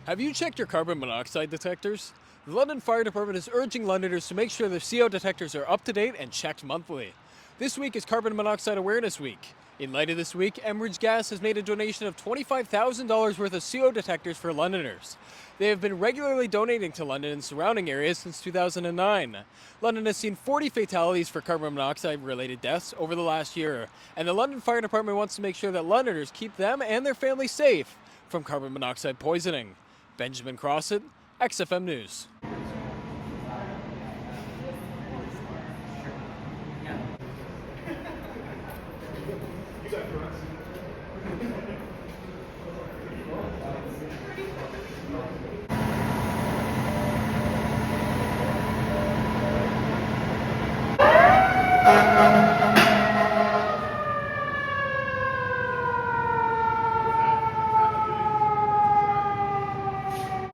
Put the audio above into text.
Have you checked your carbon monoxide detectors? The London Fire Department is urging Londoners to make sure their CO detectors are up to date and checked monthly. This week is Carbon Monoxide Awareness Week. In light of this week, Enbridge Gas has made a donation of $25,000 worth of CO detectors for Londoners. They have been regularly donating to London and surrounding areas since 2009. London has seen 40 fatalities for carbon monoxide related deaths over the last year, and the London Fire Department wants to make sure that Londoners keep them and their families safe from carbon monoxide poisoning. Benjamin Crosset, XFM News.